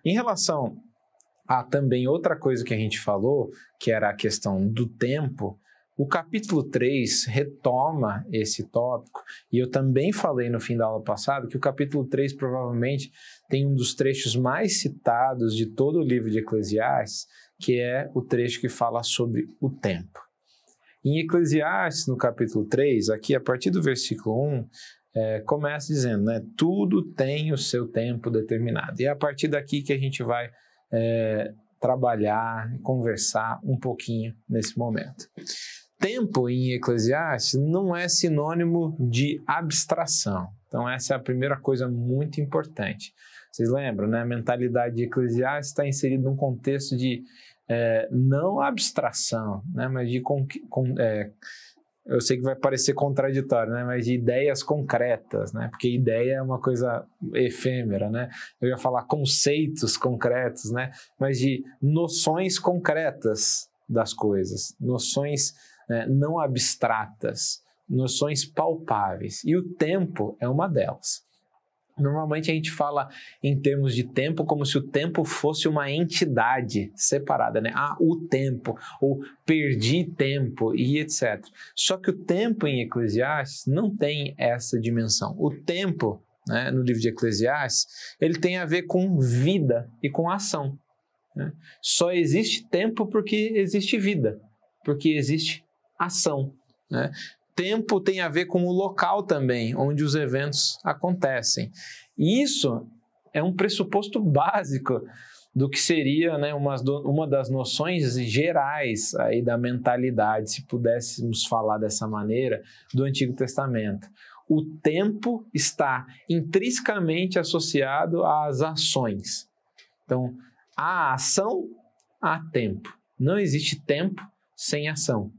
Em relação a também outra coisa que a gente falou, que era a questão do tempo, o capítulo 3 retoma esse tópico, e eu também falei no fim da aula passada que o capítulo 3 provavelmente tem um dos trechos mais citados de todo o livro de Eclesiastes, que é o trecho que fala sobre o tempo. Em Eclesiastes, no capítulo 3, aqui a partir do versículo 1, começa dizendo, né, tudo tem o seu tempo determinado. E é a partir daqui que a gente vai trabalhar e conversar um pouquinho nesse momento. Tempo em Eclesiastes não é sinônimo de abstração. Então essa é a primeira coisa muito importante. Vocês lembram, né? A mentalidade de Eclesiastes está inserida num contexto de não abstração, né? Mas de eu sei que vai parecer contraditório, né? Mas de ideias concretas, né? Porque ideia é uma coisa efêmera, né? Eu ia falar conceitos concretos, né? Mas de noções concretas das coisas, noções não abstratas, noções palpáveis. E o tempo é uma delas. Normalmente a gente fala em termos de tempo como se o tempo fosse uma entidade separada, né? O tempo, ou perdi tempo e etc. Só que o tempo em Eclesiastes não tem essa dimensão. O tempo, né, no livro de Eclesiastes, ele tem a ver com vida e com ação, né? Só existe tempo porque existe vida, porque existe ação, né? Tempo tem a ver com o local também, onde os eventos acontecem. E isso é um pressuposto básico do que seria, né, uma das noções gerais aí da mentalidade, se pudéssemos falar dessa maneira, do Antigo Testamento. O tempo está intrinsecamente associado às ações. Então, há ação, há tempo. Não existe tempo sem ação.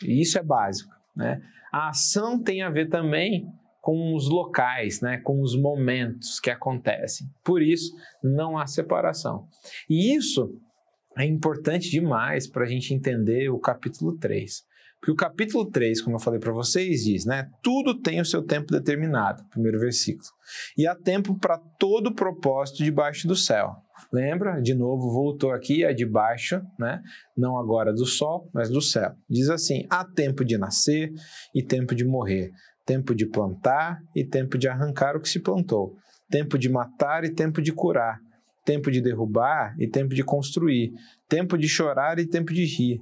E isso é básico, né? A ação tem a ver também com os locais, né? Com os momentos que acontecem. Por isso, não há separação. E isso é importante demais para a gente entender o capítulo 3. Porque o capítulo 3, como eu falei para vocês, diz, né? Tudo tem o seu tempo determinado, primeiro versículo. E há tempo para todo propósito debaixo do céu. Lembra? De novo, voltou aqui, é debaixo, né? Não agora do sol, mas do céu. Diz assim, há tempo de nascer e tempo de morrer. Tempo de plantar e tempo de arrancar o que se plantou. Tempo de matar e tempo de curar. Tempo de derrubar e tempo de construir. Tempo de chorar e tempo de rir.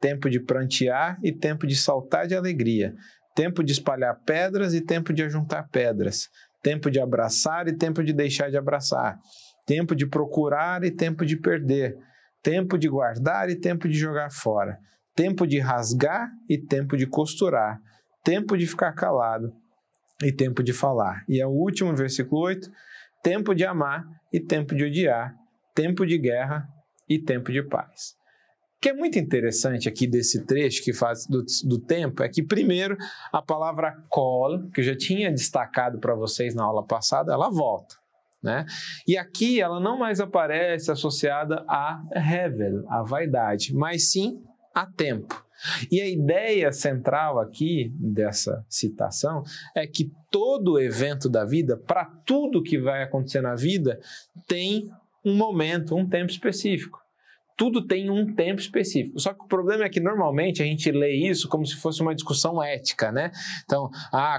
Tempo de prantear e tempo de saltar de alegria. Tempo de espalhar pedras e tempo de ajuntar pedras. Tempo de abraçar e tempo de deixar de abraçar. Tempo de procurar e tempo de perder. Tempo de guardar e tempo de jogar fora. Tempo de rasgar e tempo de costurar. Tempo de ficar calado e tempo de falar. E é o último, versículo 8. Tempo de amar e tempo de odiar. Tempo de guerra e tempo de paz. O que é muito interessante aqui desse trecho que faz do tempo é que, primeiro, a palavra kol, que eu já tinha destacado para vocês na aula passada, ela volta, né? E aqui ela não mais aparece associada a hevel, a vaidade, mas sim a tempo. E a ideia central aqui dessa citação é que todo evento da vida, para tudo que vai acontecer na vida, tem um momento, um tempo específico. Tudo tem um tempo específico. Só que o problema é que normalmente a gente lê isso como se fosse uma discussão ética, né? Então,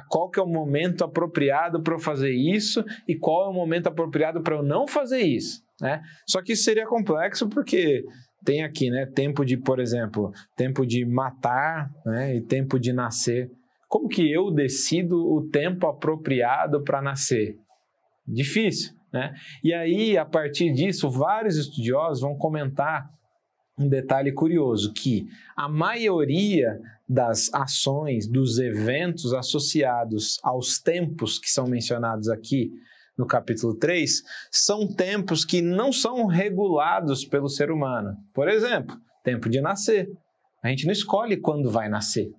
qual que é o momento apropriado para eu fazer isso e qual é o momento apropriado para eu não fazer isso, né? Só que isso seria complexo porque tem aqui, né, tempo de, por exemplo, tempo de matar, né, e tempo de nascer. Como que eu decido o tempo apropriado para nascer? Difícil, né? E aí, a partir disso, vários estudiosos vão comentar um detalhe curioso, que a maioria das ações, dos eventos associados aos tempos que são mencionados aqui no capítulo 3, são tempos que não são regulados pelo ser humano. Por exemplo, tempo de nascer. A gente não escolhe quando vai nascer.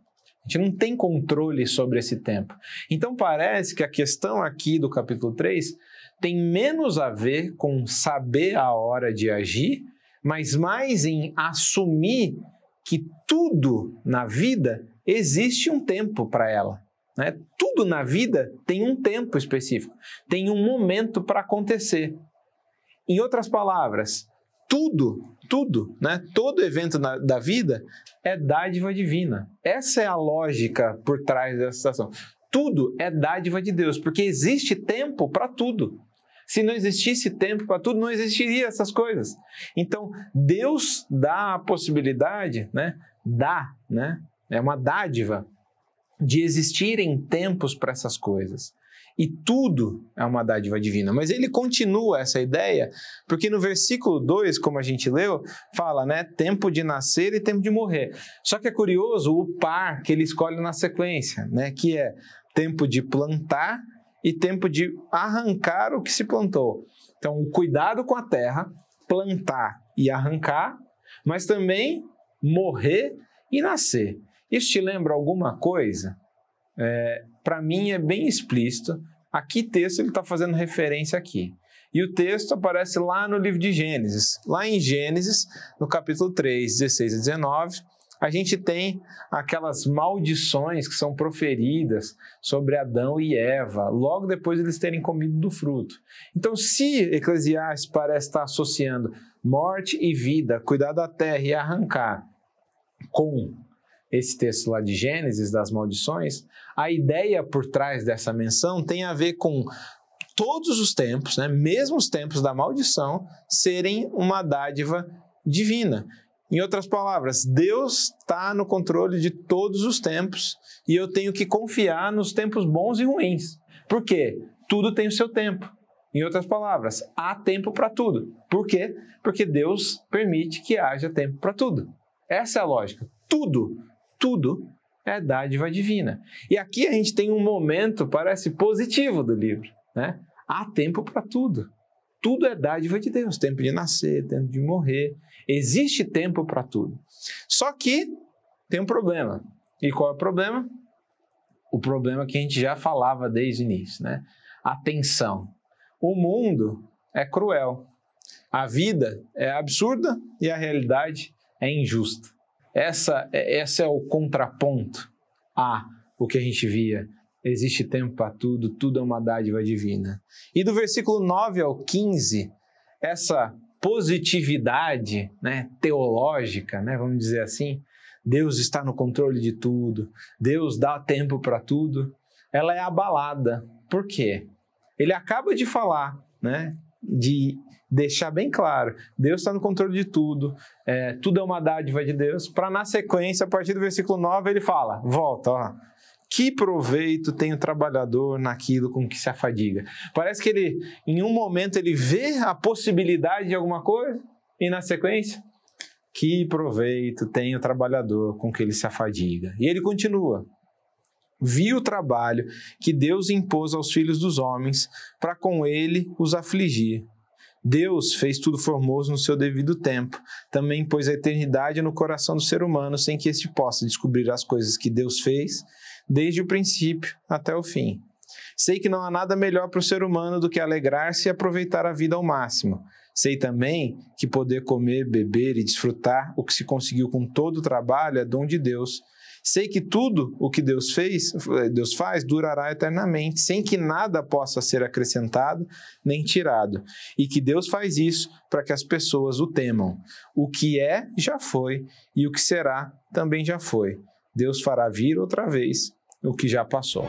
A gente não tem controle sobre esse tempo. Então parece que a questão aqui do capítulo 3 tem menos a ver com saber a hora de agir, mas mais em assumir que tudo na vida existe um tempo para ela, né? Tudo na vida tem um tempo específico, tem um momento para acontecer. Em outras palavras, tudo, né? Todo evento da vida é dádiva divina. Essa é a lógica por trás dessa situação. Tudo é dádiva de Deus, porque existe tempo para tudo. Se não existisse tempo para tudo, não existiria essas coisas. Então, Deus dá a possibilidade, né? É uma dádiva de existirem tempos para essas coisas. E tudo é uma dádiva divina. Mas ele continua essa ideia, porque no versículo 2, como a gente leu, fala, né? Tempo de nascer e tempo de morrer. Só que é curioso o par que ele escolhe na sequência, né? Que é tempo de plantar e tempo de arrancar o que se plantou. Então, o cuidado com a terra, plantar e arrancar, mas também morrer e nascer. Isso te lembra alguma coisa? Para mim é bem explícito. A que texto ele está fazendo referência aqui? E o texto aparece lá no livro de Gênesis. Lá em Gênesis, no capítulo 3, 16 e 19, a gente tem aquelas maldições que são proferidas sobre Adão e Eva, logo depois de eles terem comido do fruto. Então, se Eclesiastes parece estar associando morte e vida, cuidar da terra e arrancar, com esse texto lá de Gênesis, das maldições, a ideia por trás dessa menção tem a ver com todos os tempos, né, mesmo os tempos da maldição, serem uma dádiva divina. Em outras palavras, Deus está no controle de todos os tempos e eu tenho que confiar nos tempos bons e ruins. Por quê? Tudo tem o seu tempo. Em outras palavras, há tempo para tudo. Por quê? Porque Deus permite que haja tempo para tudo. Essa é a lógica. Tudo é dádiva divina. E aqui a gente tem um momento, parece positivo do livro, né? Há tempo para tudo. Tudo é dádiva de Deus. Tempo de nascer, tempo de morrer. Existe tempo para tudo. Só que tem um problema. E qual é o problema? O problema que a gente já falava desde o início, né? Atenção. O mundo é cruel. A vida é absurda e a realidade é injusta. Esse é o contraponto a o que a gente via. Existe tempo para tudo, tudo é uma dádiva divina. E do versículo 9 ao 15, essa positividade, né, teológica, né, vamos dizer assim, Deus está no controle de tudo, Deus dá tempo para tudo, ela é abalada. Por quê? Ele acaba de falar, né, de deixar bem claro, Deus está no controle de tudo, tudo é uma dádiva de Deus, para na sequência, a partir do versículo 9, ele fala, volta, ó, que proveito tem o trabalhador naquilo com que se afadiga? Parece que ele, em um momento, ele vê a possibilidade de alguma coisa e na sequência, que proveito tem o trabalhador com que ele se afadiga? E ele continua. Vi o trabalho que Deus impôs aos filhos dos homens para com ele os afligir. Deus fez tudo formoso no seu devido tempo. Também pôs a eternidade no coração do ser humano sem que este possa descobrir as coisas que Deus fez desde o princípio até o fim. Sei que não há nada melhor para o ser humano do que alegrar-se e aproveitar a vida ao máximo. Sei também que poder comer, beber e desfrutar o que se conseguiu com todo o trabalho é dom de Deus. Sei que tudo o que Deus faz durará eternamente, sem que nada possa ser acrescentado nem tirado. E que Deus faz isso para que as pessoas o temam. O que é, já foi, e o que será, também já foi. Deus fará vir outra vez o que já passou.